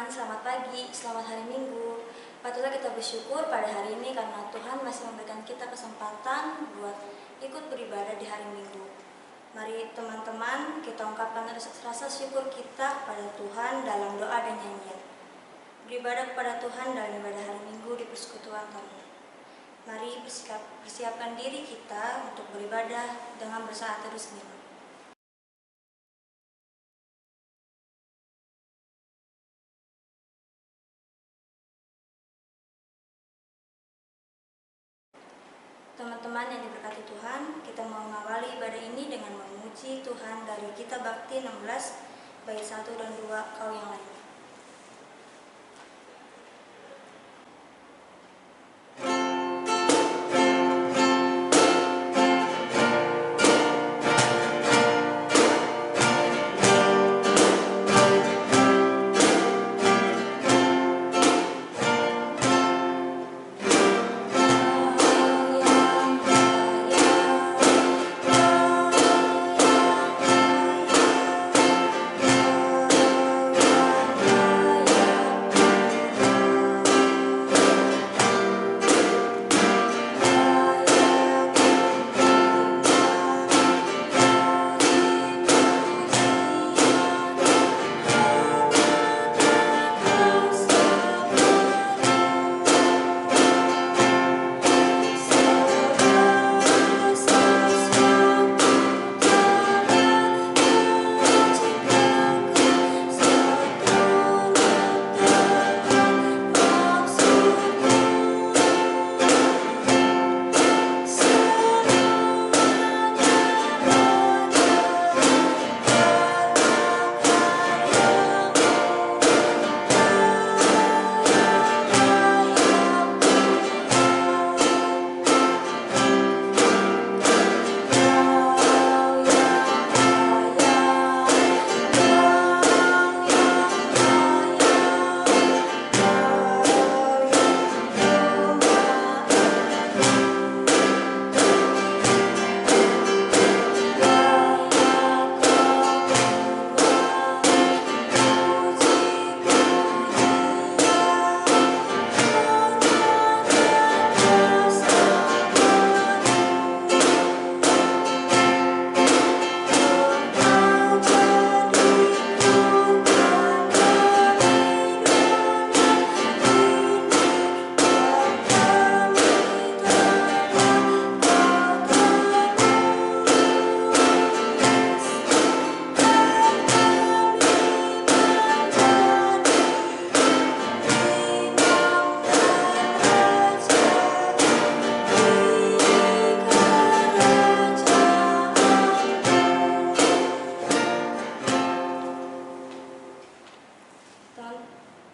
selamat pagi, selamat hari Minggu. Patutlah kita bersyukur pada hari ini karena Tuhan masih memberikan kita kesempatan buat ikut beribadah di hari Minggu. Mari teman-teman kita ungkapkan rasa syukur kita pada Tuhan dalam doa dan nyanyian. Beribadah kepada Tuhan dalam ibadah hari Minggu di persekutuan kami. Mari persiapkan diri kita untuk beribadah dengan bersaat teduh sejenak. Teman-teman yang diberkati Tuhan, kita mau mengawali ibadah ini dengan memuji Tuhan dari Kitab Bakti 16, bait 1 dan 2, Kau yang lain.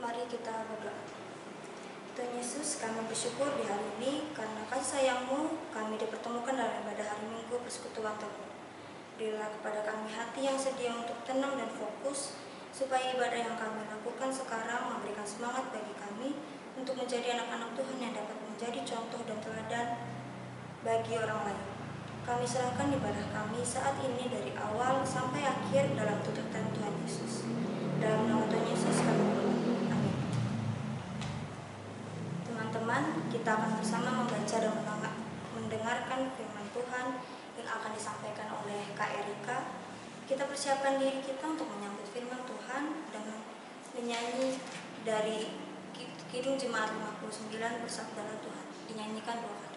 Mari kita berdoa. Tuhan Yesus, kami bersyukur di hari ini karena kasih sayang-Mu kami dipertemukan dalam ibadah hari Minggu persekutuan kami. Berilah kepada kami hati yang sedia untuk tenang dan fokus, supaya ibadah yang kami lakukan sekarang memberikan semangat bagi kami untuk menjadi anak-anak Tuhan yang dapat menjadi contoh dan teladan bagi orang lain. Kami serahkan ibadah kami saat ini dari awal sampai akhir dalam tuntunan Tuhan Yesus. Dalam nama Tuhan Yesus kami berdoa. Amin. Teman-teman, kita akan bersama membaca dan mendengarkan firman Tuhan yang akan disampaikan oleh Kak Erika. Kita persiapkan diri kita untuk menyambut firman Tuhan dengan menyanyi dari Kidung Jemaat 59 Bersabdalah Tuhan. Dinyanyikan 2 kali.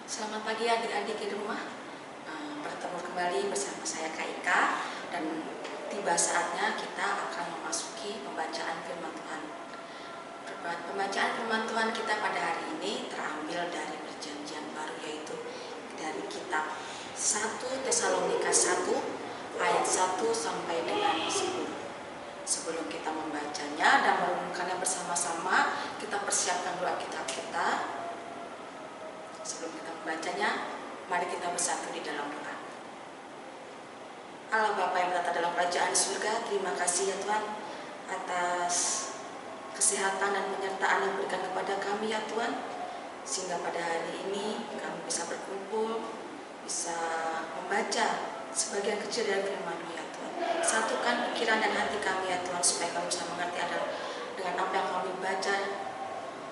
Selamat pagi adik-adik di rumah. Bertemu kembali bersama saya Kak Ika, dan tiba saatnya kita akan memasuki pembacaan firman Tuhan. Pembacaan firman Tuhan kita pada hari ini terambil dari Perjanjian Baru, yaitu dari kitab 1 Tesalonika 1 ayat 1 sampai dengan 10. Sebelum kita membacanya dan merenungkannya bersama-sama, kita persiapkan doa kitab kita. Sebelum kita membacanya, mari kita bersatu di dalam doa. Allah Bapa yang berada dalam kerajaan surga, terima kasih ya Tuhan atas kesehatan dan penyertaan yang berikan kepada kami ya Tuhan, sehingga pada hari ini kami bisa berkumpul, bisa membaca sebagian kecil dari firman-Mu ya Tuhan. Satukan pikiran dan hati kami ya Tuhan, supaya kami bisa mengerti dengan apa yang kami baca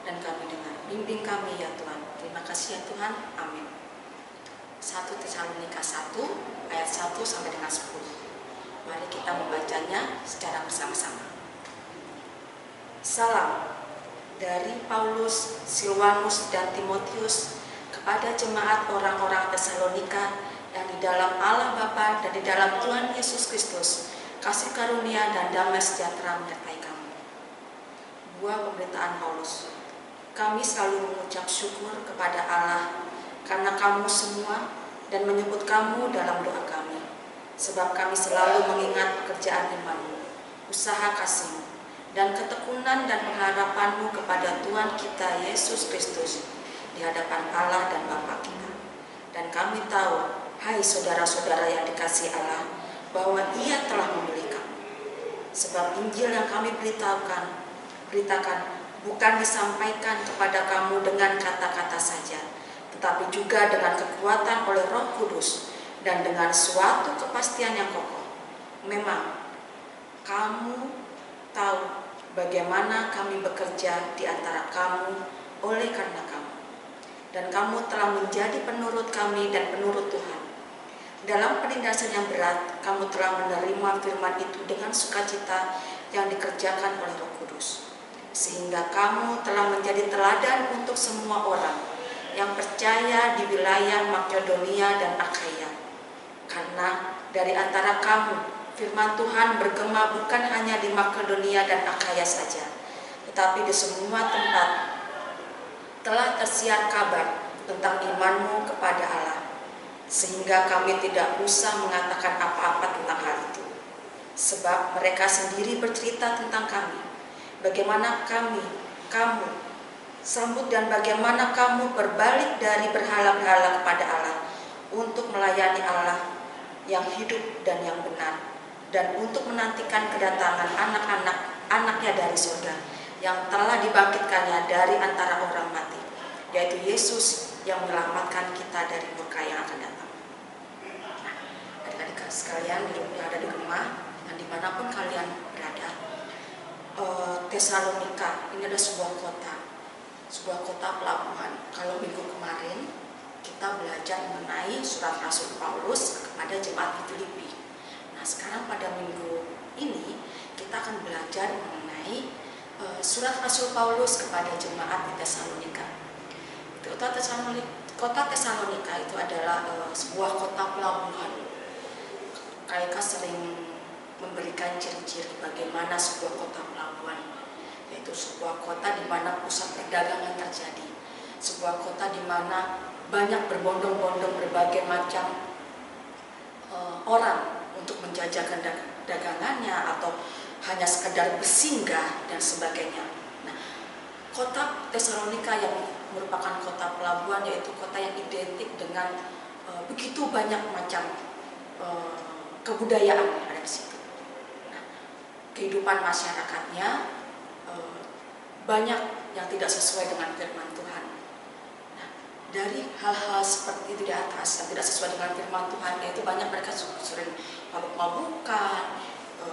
dan kami dengar. Bimbing kami ya Tuhan. Terima kasih ya Tuhan. Amin. 1 Tesalonika 1 ayat 1 sampai dengan 10. Mari kita membacanya secara bersama-sama. Salam dari Paulus, Silwanus, dan Timotius kepada jemaat orang-orang Tesalonika yang di dalam Allah Bapa dan di dalam Tuhan Yesus Kristus, kasih karunia dan damai sejahtera menyertai kamu. Buah pemberitaan Paulus. Kami selalu mengucap syukur kepada Allah karena kamu semua dan menyebut kamu dalam doa kami, sebab kami selalu mengingat pekerjaan imanmu, usaha kasihmu, dan ketekunan dan pengharapanmu kepada Tuhan kita Yesus Kristus di hadapan Allah dan Bapa kita. Dan kami tahu, hai saudara-saudara yang dikasihi Allah, bahwa Ia telah memilih kamu. Sebab Injil yang kami beritakan bukan disampaikan kepada kamu dengan kata-kata saja, tetapi juga dengan kekuatan oleh Roh Kudus dan dengan suatu kepastian yang kokoh. Memang kamu tahu bagaimana kami bekerja di antara kamu oleh karena kamu, dan kamu telah menjadi penurut kami dan penurut Tuhan. Dalam penindasan yang berat, kamu telah menerima firman itu dengan sukacita yang dikerjakan oleh Roh Kudus, sehingga kamu telah menjadi teladan untuk semua orang yang percaya di wilayah Makedonia dan Akhaya. Karena dari antara kamu, firman Tuhan bergema bukan hanya di Makedonia dan Akhaya saja, tetapi di semua tempat telah tersiar kabar tentang imanmu kepada Allah, sehingga kami tidak usah mengatakan apa-apa tentang hal itu. Sebab mereka sendiri bercerita tentang kami, bagaimana kamu sambut dan bagaimana kamu berbalik dari berhala-berhala kepada Allah untuk melayani Allah yang hidup dan yang benar, dan untuk menantikan kedatangan anak-anaknya dari surga yang telah dibangkitkannya dari antara orang mati, yaitu Yesus yang menyelamatkan kita dari murka yang akan datang. Adik-adik sekalian yang ada di rumah dan dimanapun kalian berada, Tesalonika ini adalah sebuah kota pelabuhan. Kalau minggu kemarin kita belajar mengenai surat Rasul Paulus kepada jemaat di Filipi. Nah, sekarang pada minggu ini kita akan belajar mengenai surat Rasul Paulus kepada jemaat di Tesalonika. Kota Tesalonika itu adalah sebuah kota pelabuhan. Kak sering memberikan ciri-ciri bagaimana sebuah kota pelabuhan, yaitu sebuah kota di mana pusat perdagangan terjadi, sebuah kota di mana banyak berbondong-bondong berbagai macam orang untuk menjajakan dagangannya atau hanya sekedar bersinggah dan sebagainya. Nah, kota Tesalonika yang merupakan kota pelabuhan, yaitu kota yang identik dengan begitu banyak macam kebudayaan yang ada di situ. Nah, kehidupan masyarakatnya banyak yang tidak sesuai dengan firman Tuhan. Nah, dari hal-hal seperti itu di atas yang tidak sesuai dengan firman Tuhan, yaitu banyak mereka sering mabuk-mabukan,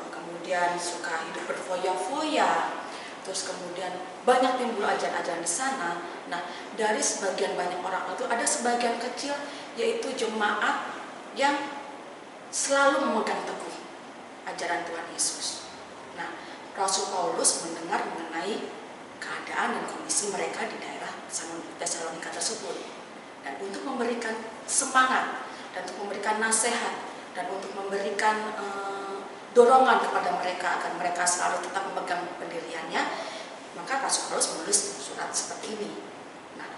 kemudian suka hidup berfoya-foya, terus kemudian banyak timbul ajaran-ajaran di sana. Nah, dari sebagian banyak orang itu ada sebagian kecil, yaitu jemaat yang selalu memegang teguh ajaran Tuhan Yesus. Nah, Rasul Paulus mendengar mengenai keadaan dan kondisi mereka di daerah Tesalonika tersebut. dan untuk memberikan semangat, dan untuk memberikan nasihat, dan untuk memberikan dorongan kepada mereka agar mereka selalu tetap memegang pendiriannya, maka Rasul Paulus menulis surat seperti ini. Nah,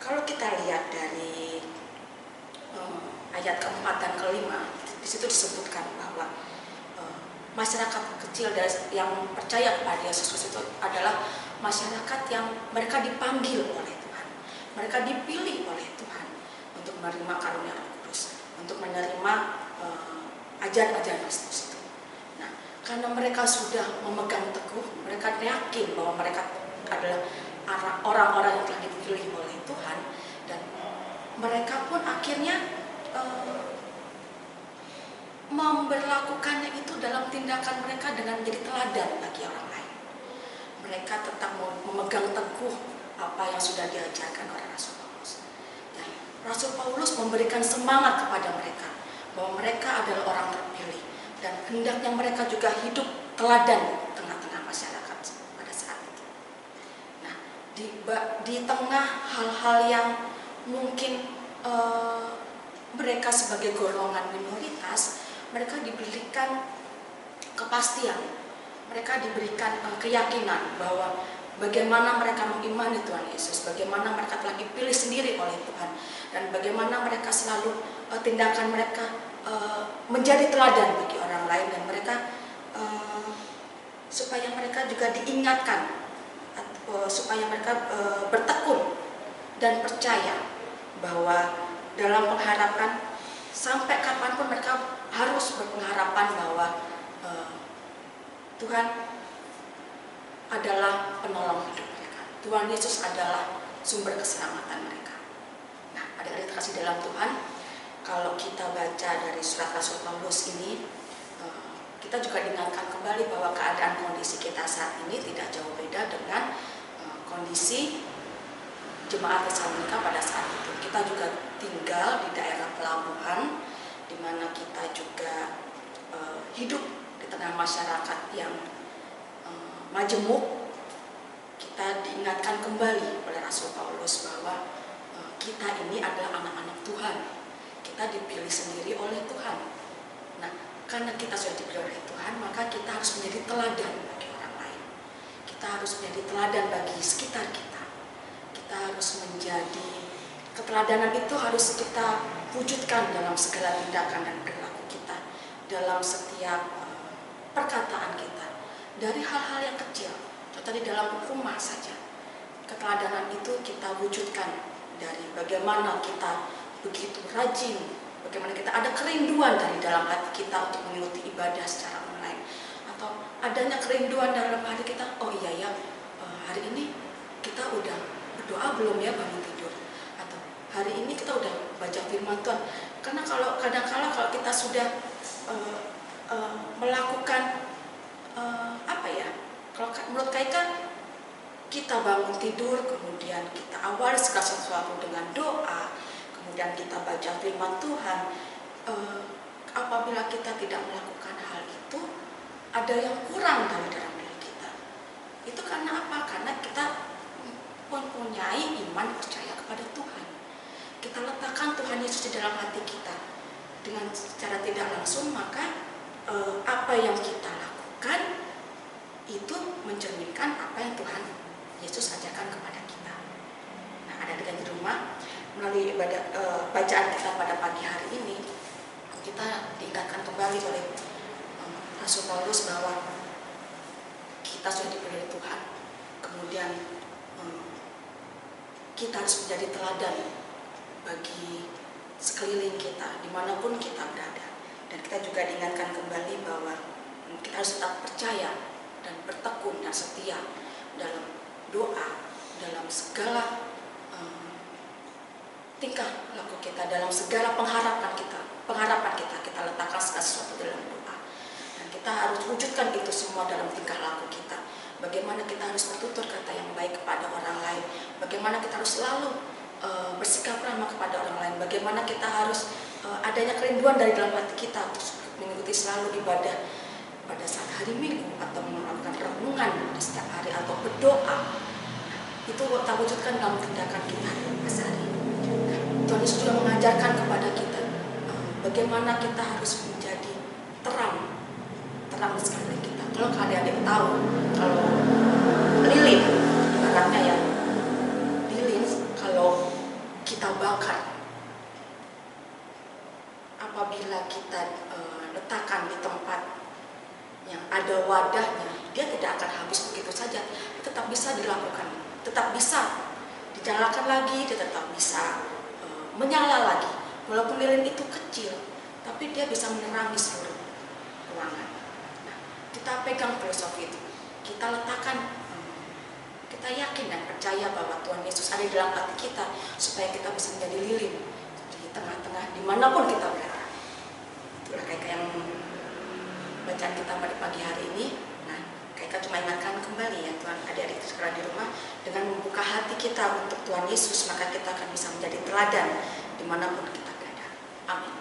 kalau kita lihat dari ayat keempat dan kelima, di situ disebutkan bahwa masyarakat kecil yang percaya kepada Yesus Kristus itu adalah masyarakat yang mereka dipanggil oleh Tuhan, mereka dipilih oleh Tuhan untuk menerima karunia Roh Kudus, untuk menerima ajaran-ajaran Kristus itu. Nah, karena mereka sudah memegang teguh, mereka yakin bahwa mereka adalah orang-orang yang telah dipilih oleh Tuhan, dan mereka pun akhirnya memberlakukannya itu dalam tindakan mereka dengan menjadi teladan bagi orang lain. Mereka tetap memegang teguh apa yang sudah diajarkan oleh Rasul Paulus. Dan Rasul Paulus memberikan semangat kepada mereka bahwa mereka adalah orang terpilih, dan hendaknya mereka juga hidup teladan di tengah-tengah masyarakat pada saat itu. Nah, di tengah hal-hal yang mungkin mereka sebagai golongan minoritas, mereka diberikan kepastian, mereka diberikan keyakinan bahwa bagaimana mereka mengimani Tuhan Yesus, bagaimana mereka telah dipilih sendiri oleh Tuhan, dan bagaimana mereka selalu tindakan mereka menjadi teladan bagi orang lain, dan mereka supaya mereka juga diingatkan, supaya mereka bertekun dan percaya bahwa dalam pengharapan, sampai kapanpun mereka harus berpengharapan bahwa Tuhan adalah penolong hidup mereka. Tuhan Yesus adalah sumber keselamatan mereka. Nah, adik-adik terkasih dalam Tuhan, kalau kita baca dari surat Rasul Paulus ini, kita juga diingatkan kembali bahwa keadaan kondisi kita saat ini tidak jauh beda dengan kondisi jemaat Tesalonika pada saat itu. Kita juga tinggal di daerah pelabuhan, di mana kita juga hidup di tengah masyarakat yang majemuk. Kita diingatkan kembali oleh Rasul Paulus bahwa kita ini adalah anak-anak Tuhan. Kita dipilih sendiri oleh Tuhan. Nah, karena kita sudah dipilih oleh Tuhan, maka kita harus menjadi teladan bagi orang lain. Kita harus menjadi teladan bagi sekitar kita. Kita harus menjadi, keteladanan itu harus kita wujudkan dalam segala tindakan dan perilaku kita, dalam setiap perkataan kita, dari hal-hal yang kecil. Contoh di dalam rumah saja, keteladanan itu kita wujudkan dari bagaimana kita begitu rajin, bagaimana kita ada kerinduan dari dalam hati kita untuk mengikuti ibadah secara online, atau adanya kerinduan dalam hati kita, oh iya ya, hari ini kita udah berdoa belum ya bangun tidur, atau hari ini kita udah baca firman Tuhan. Karena kadang-kala kalau kita sudah melakukan apa ya, kalau menurut Kaika, kita bangun tidur, kemudian kita awali segala sesuatu dengan doa, kemudian kita baca firman Tuhan. Apabila kita tidak melakukan hal itu, ada yang kurang dari dalam diri kita. Itu karena apa? Karena kita mempunyai iman percaya kepada Tuhan. Kita letakkan Tuhan Yesus di dalam hati kita. Dengan secara tidak langsung, maka apa yang kita lakukan itu mencerminkan apa yang Tuhan Yesus ajarkan kepada kita. Nah, ada di rumah, melalui bacaan kita pada pagi hari ini, kita diingatkan kembali oleh Rasul Paulus bahwa kita sudah dipilih Tuhan. Kemudian kita harus menjadi teladan bagi sekeliling kita, dimanapun kita berada. Dan kita juga diingatkan kembali bahwa kita harus tetap percaya dan bertekun dan setia dalam doa, dalam segala tingkah laku kita, dalam segala pengharapan kita letakkan segala sesuatu dalam doa. Dan kita harus wujudkan itu semua dalam tingkah laku kita. Bagaimana kita harus bertutur kata yang baik kepada orang lain, bagaimana kita harus selalu bersikap ramah kepada orang lain, bagaimana kita harus adanya kerinduan dari dalam hati kita untuk mengikuti selalu ibadah pada saat hari Minggu, atau melakukan renungan pada setiap hari, atau berdoa. Itu kita wujudkan dalam tindakan kita hari-hari. Tuhan Yesus juga mengajarkan kepada kita bagaimana kita harus menjadi terang di sekeliling kita. Kalau adik-adik tahu, kalau lilin, ibaratnya ya, lilin kalau kita bakar, apabila kita letakkan di tempat yang ada wadahnya, dia tidak akan habis begitu saja. Tetap bisa dilakukan, tetap bisa dinyalakan lagi, dia tetap bisa menyala lagi. Walaupun lilin itu kecil, tapi dia bisa menerangi seluruh ruangan. Nah, kita pegang filosofi itu, kita letakkan, kita yakin dan percaya bahwa Tuhan Yesus ada di dalam hati kita, supaya kita bisa menjadi lilin di tengah-tengah dimanapun kita berada. Itulah kayak yang bacaan kita pada pagi hari ini. Nah, Kaika cuma ingatkan kembali ya Tuhan, adik-adik sekarang di rumah, dengan membuka hati kita untuk Tuhan Yesus, maka kita akan bisa menjadi teladan dimanapun kita berada. Amin.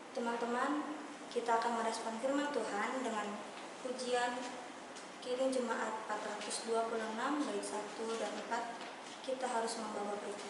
Teman-teman, kita akan merespon firman Tuhan dengan pujian Kirim Jemaat 426 bait 1 dan 4. Kita harus membawa berita.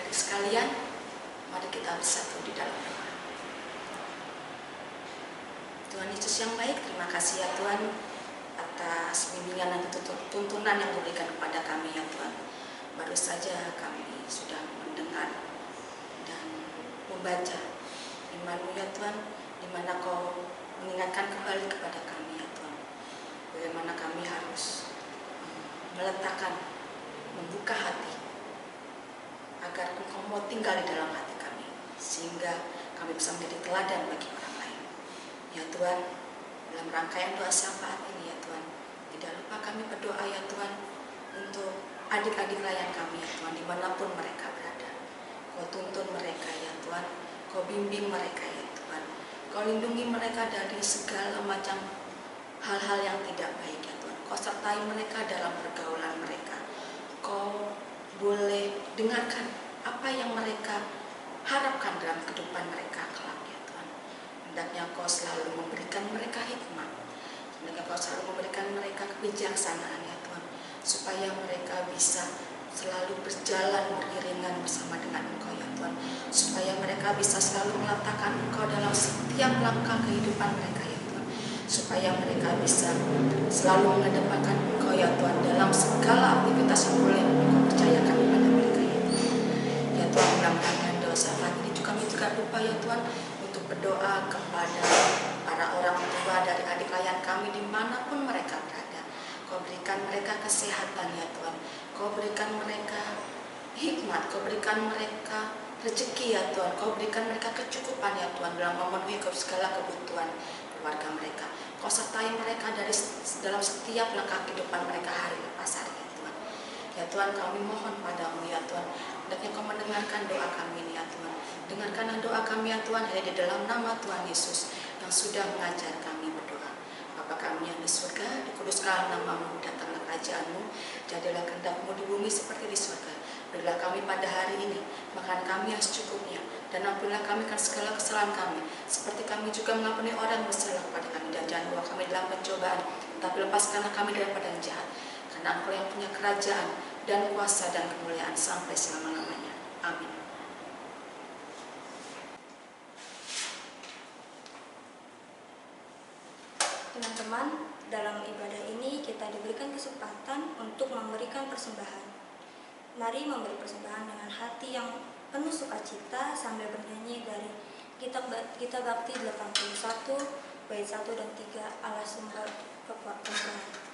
Sekalian, mari kita bersatu di dalam doa. Tuhan Yesus yang baik, terima kasih ya Tuhan atas bimbingan dan tuntunan yang diberikan kepada kami ya Tuhan. Baru saja kami sudah mendengar dan membaca firman-Mu ya Tuhan, di mana Kau mengingatkan kembali kepada kami ya Tuhan, bagaimana kami harus meletakkan, membuka hati, agar Engkau mau tinggal di dalam hati kami, sehingga kami bisa menjadi teladan bagi orang lain. Ya Tuhan, dalam rangkaian doa syafaat ini ya Tuhan, tidak lupa kami berdoa ya Tuhan untuk adik-adik layan kami ya Tuhan, dimanapun mereka berada. Kau tuntun mereka ya Tuhan, Kau bimbing mereka ya Tuhan, Kau lindungi mereka dari segala macam hal-hal yang tidak baik ya Tuhan. Kau sertai mereka dalam pergaulan mereka. Kau boleh dengarkan apa yang mereka harapkan dalam kehidupan mereka kelak ya Tuhan. Hendaknya Kau selalu memberikan mereka hikmat, hendaknya Kau selalu memberikan mereka kebijaksanaan ya Tuhan, supaya mereka bisa selalu berjalan beriringan bersama dengan Engkau ya Tuhan, supaya mereka bisa selalu meletakkan Engkau dalam setiap langkah kehidupan mereka ya Tuhan, supaya mereka bisa selalu mengedepankan Engkau ya Tuhan dalam segala aktivitas yang boleh Engkau percayakan kepada mereka ya Tuhan. Ya Tuhan, mudah-mudahan dosa ini kami juga lupa ya Tuhan untuk berdoa kepada para orang tua dari adik layan kami dimanapun mereka berada. Kau berikan mereka kesehatan ya Tuhan, Kau berikan mereka hikmat, Kau berikan mereka rezeki ya Tuhan, Kau berikan mereka kecukupan ya Tuhan dalam memenuhi segala kebutuhan keluarga mereka. Kau sertai mereka dalam setiap langkah kehidupan mereka hari lepas hari ya Tuhan. Ya Tuhan, kami mohon padamu ya Tuhan, hendaknya Kau mendengarkan doa kami ini ya Tuhan. Dengarkanlah doa kami ya Tuhan, hanya di dalam nama Tuhan Yesus yang sudah mengajar kami berdoa. Bapa kami yang di surga, dikuduskanlah nama-Mu, datanglah kerajaan-Mu, jadilah kehendak-Mu di bumi seperti di surga. Berilah kami pada hari ini makan kami yang secukupnya, dan ampunilah kami akan segala kesalahan kami, seperti kami juga mengampuni orang yang bersalah kepada kami. Dan jangan bawa kami dalam pencobaan, tapi lepaskanlah kami daripada yang jahat. Karena Engkau yang punya kerajaan dan kuasa dan kemuliaan sampai selama-lamanya. Amin. Teman-teman, dalam ibadah ini kita diberikan kesempatan untuk memberikan persembahan. Mari memberi persembahan dengan hati yang penuh sukacita sambil bernyanyi dari Kitab Bakti 81 bait 1 dan 3 Allah sumber kekuatan.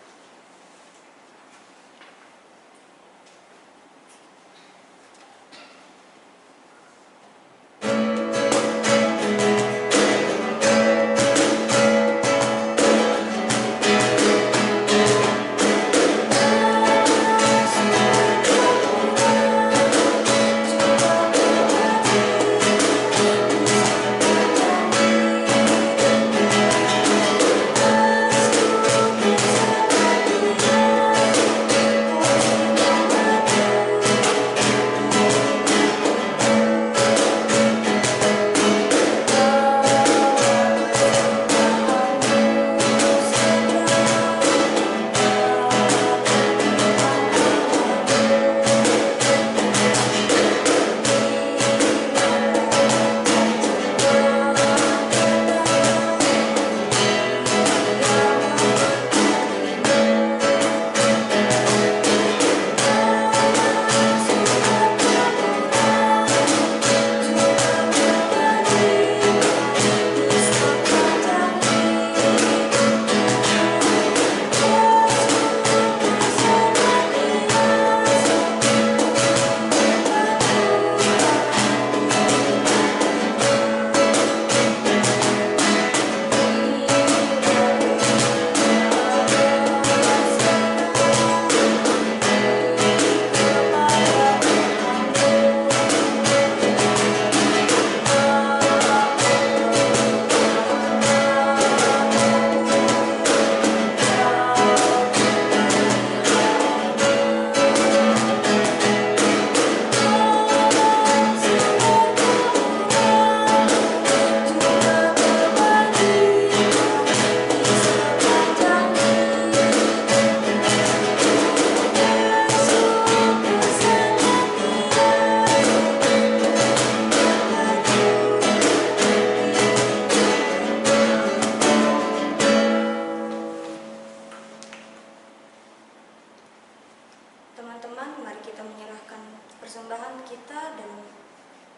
Teman-teman, mari kita menyerahkan persembahan kita dalam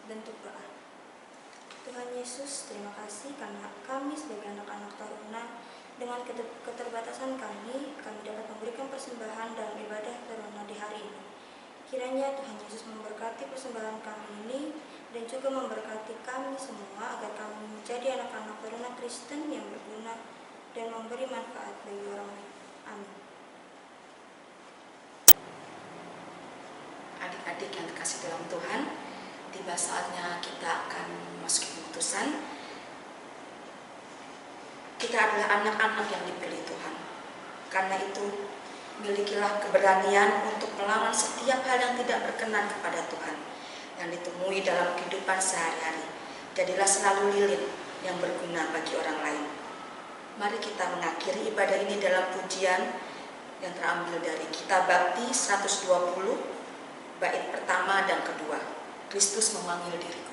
bentuk doa. Tuhan Yesus, terima kasih karena kami sebagai anak-anak taruna dengan keterbatasan kami dapat memberikan persembahan dalam ibadah taruna di hari ini. Kiranya Tuhan Yesus memberkati persembahan kami ini dan juga memberkati kami semua agar kami menjadi anak-anak taruna Kristen yang berguna dan memberi manfaat bagi orang lain. Amin. Adik-adik yang terkasih dalam Tuhan, tiba saatnya kita akan memasuki pemutusan. Kita adalah anak-anak yang dipilih Tuhan. Karena itu, milikilah keberanian untuk melawan setiap hal yang tidak berkenan kepada Tuhan yang ditemui dalam kehidupan sehari-hari. Jadilah selalu lilin yang berguna bagi orang lain. Mari kita mengakhiri ibadah ini dalam pujian yang terambil dari Kitab Bakti 120 bait pertama dan kedua. Kristus memanggil diriku.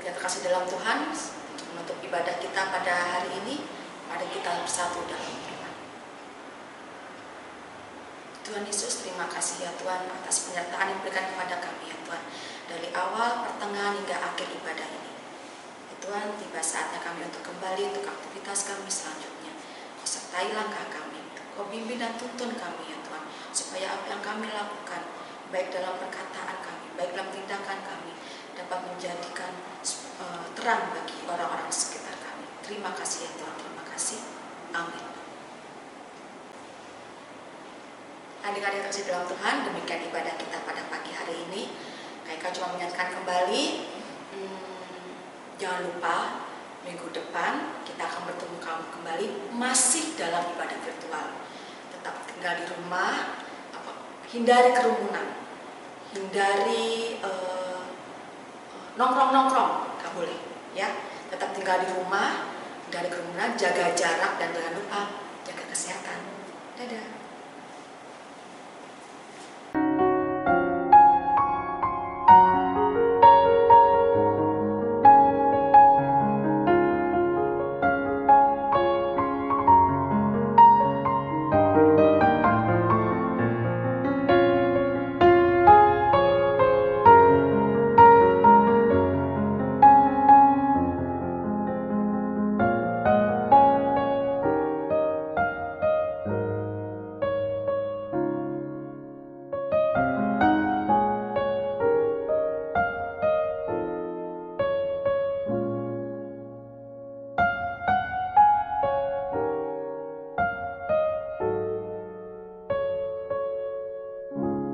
Adik terkasih dalam Tuhan, menutup ibadah kita pada hari ini, mari kita bersatu dalam doa. Tuhan Yesus, terima kasih ya Tuhan atas penyertaan yang diberikan kepada kami ya Tuhan, dari awal, pertengahan hingga akhir ibadah ini. Ya Tuhan, tiba saatnya kami untuk kembali untuk aktivitas kami selanjutnya. Kau sertai langkah kami, Kau bimbing dan tuntun kami ya Tuhan, supaya apa yang kami lakukan, baik dalam perkataan kami, baik dalam tindakan kami, dapat menjadikan terang bagi orang-orang di sekitar kami. Terima kasih ya Tuhan, terima kasih. Amin. Adik-adik terkasih dalam Tuhan, demikian ibadah kita pada pagi hari ini. Kak cuma mengingatkan kembali, jangan lupa minggu depan kita akan bertemu kamu kembali masih dalam ibadah virtual. Tetap tinggal di rumah, hindari kerumunan, hindari nongkrong-nongkrong, gak boleh ya. Tetap tinggal di rumah, hindari kerumunan, jaga jarak, dan jangan lupa jaga kesehatan. Dadah.